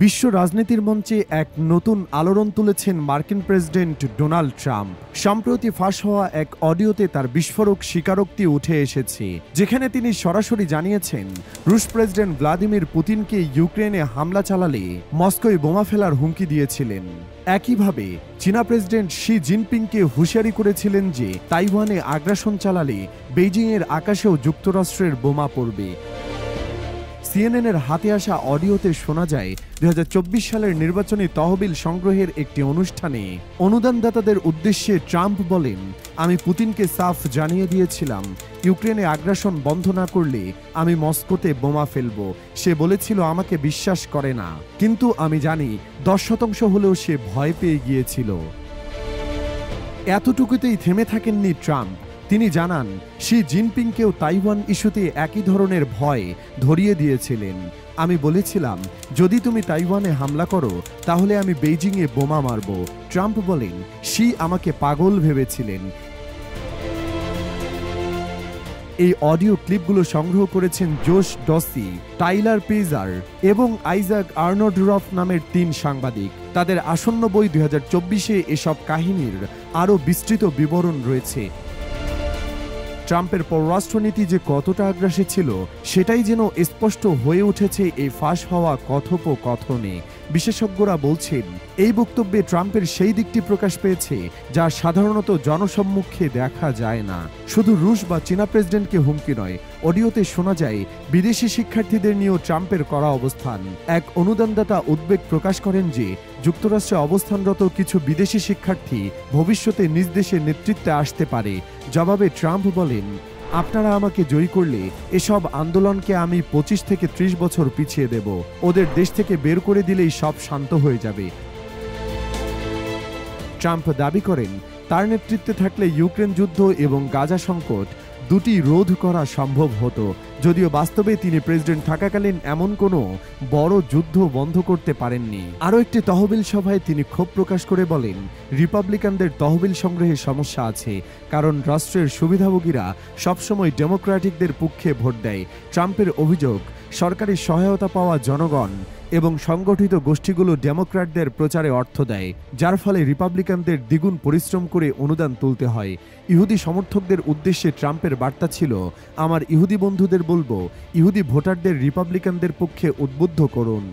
বিশ্ব রাজনীতির মঞ্চে এক নতুন আলোড়ন তুলেছেন মার্কিন প্রেসিডেন্ট ডোনাল্ড ট্রাম্প। সম্প্রতি ফাঁস হওয়া এক অডিওতে তার বিস্ফোরক স্বীকারোক্তি উঠে এসেছে, যেখানে তিনি সরাসরি জানিয়েছেন রুশ প্রেসিডেন্ট ভ্লাদিমির পুতিনকে ইউক্রেনে হামলা চালালে মস্কোয় বোমা ফেলার হুমকি দিয়েছিলেন। একইভাবে চীনা প্রেসিডেন্ট শি জিনপিংকে হুঁশিয়ারি করেছিলেন যে তাইওয়ানে আগ্রাসন চালালে বেইজিংয়ের আকাশেও যুক্তরাষ্ট্রের বোমা পড়বে। সিএনএনের হাতে আসা অডিওতে শোনা যায় 2024 সালের নির্বাচনী তহবিল সংগ্রহের একটি অনুষ্ঠানে অনুদানদাতাদের উদ্দেশ্যে ট্রাম্প বলেন, আমি পুতিনকে সাফ জানিয়ে দিয়েছিলাম ইউক্রেনে আগ্রাসন বন্ধ না করলে আমি মস্কোতে বোমা ফেলব। সে বলেছিল আমাকে বিশ্বাস করে না, কিন্তু আমি জানি 10% হলেও সে ভয় পেয়ে গিয়েছিল। এতটুকুতেই থেমে থাকেননি ট্রাম্প। তিনি জানান শি জিনপিংকেও তাইওয়ান ইস্যুতে একই ধরনের ভয় ধরিয়ে দিয়েছিলেন। আমি বলেছিলাম যদি তুমি তাইওয়ানে হামলা করো তাহলে আমি বেইজিংয়ে বোমা মারব। ট্রাম্প বলেন শি আমাকে পাগল ভেবেছিলেন। এই অডিও ক্লিপগুলো সংগ্রহ করেছেন জোশ ডসি, টাইলার পিজার এবং আইজাক আর্নডরফ নামের 3 সাংবাদিক। তাদের আসন্ন বই 2024-এ এসব কাহিনীর আরও বিস্তৃত বিবরণ রয়েছে। ট্রাম্পের পররাষ্ট্রনীতি যে কতটা আগ্রাসী ছিল সেটাই যেন স্পষ্ট হয়ে উঠেছে এই ফাঁস হওয়া কথোপকথনে। বিশেষজ্ঞরা বলছেন এই বক্তব্যে ট্রাম্পের সেই দিকটি প্রকাশ পেয়েছে যা সাধারণত জনসম্মুখে দেখা যায় না। শুধু রুশ বা চীনা প্রেসিডেন্টকে হুমকি নয়, অডিওতে শোনা যায় বিদেশি শিক্ষার্থীদের নিয়েও ট্রাম্পের কড়া অবস্থান। এক অনুদানদাতা উদ্বেগ প্রকাশ করেন যে যুক্তরাষ্ট্রে অবস্থানরত কিছু বিদেশি শিক্ষার্থী ভবিষ্যতে নিজ দেশে নেতৃত্বে আসতে পারে। জবাবে ট্রাম্প বলেন, আপনারা আমাকে জয়ী করলে এসব আন্দোলনকে আমি 25 থেকে 30 বছর পিছিয়ে দেব। ওদের দেশ থেকে বের করে দিলেই সব শান্ত হয়ে যাবে। ট্রাম্প দাবি করেন তার নেতৃত্বে থাকলে ইউক্রেন যুদ্ধ এবং গাজা সংকট দুটি রোধ করা সম্ভব হতো, যদিও বাস্তবে তিনি প্রেসিডেন্ট থাকাকালীন এমন কোনো বড় যুদ্ধ বন্ধ করতে পারেননি। আরও একটি তহবিল সভায় তিনি ক্ষোভ প্রকাশ করে বলেন, রিপাবলিকানদের তহবিল সংগ্রহে সমস্যা আছে, কারণ রাষ্ট্রের সুবিধাভোগীরা সবসময় ডেমোক্র্যাটিকদের পক্ষে ভোট দেয়। ট্রাম্পের অভিযোগ, সরকারি সহায়তা পাওয়া জনগণ এবং সংগঠিত গোষ্ঠীগুলো ডেমোক্র্যাটদের প্রচারে অর্থ দেয়, যার ফলে রিপাবলিকানদের দ্বিগুণ পরিশ্রম করে অনুদান তুলতে হয়। ইহুদি সমর্থকদের উদ্দেশ্যে ট্রাম্পের বার্তা ছিল, আমার ইহুদি বন্ধুদের বলবো, ইহুদি ভোটারদের রিপাবলিকানদের পক্ষে উদ্বুদ্ধ করুন।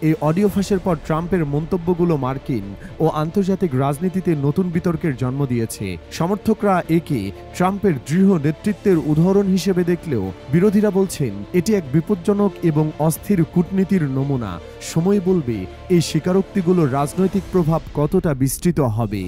এই অডিও ফাঁসের পর ট্রাম্পের মন্তব্যগুলো মার্কিন ও আন্তর্জাতিক রাজনীতিতে নতুন বিতর্কের জন্ম দিয়েছে। সমর্থকরা একে ট্রাম্পের দৃঢ় নেতৃত্বের উদাহরণ হিসেবে দেখলেও বিরোধীরা বলছেন এটি এক বিপজ্জনক এবং অস্থির কূটনীতির নমুনা। সময় বলবে এই স্বীকারোক্তিগুলোর রাজনৈতিক প্রভাব কতটা বিস্তৃত হবে।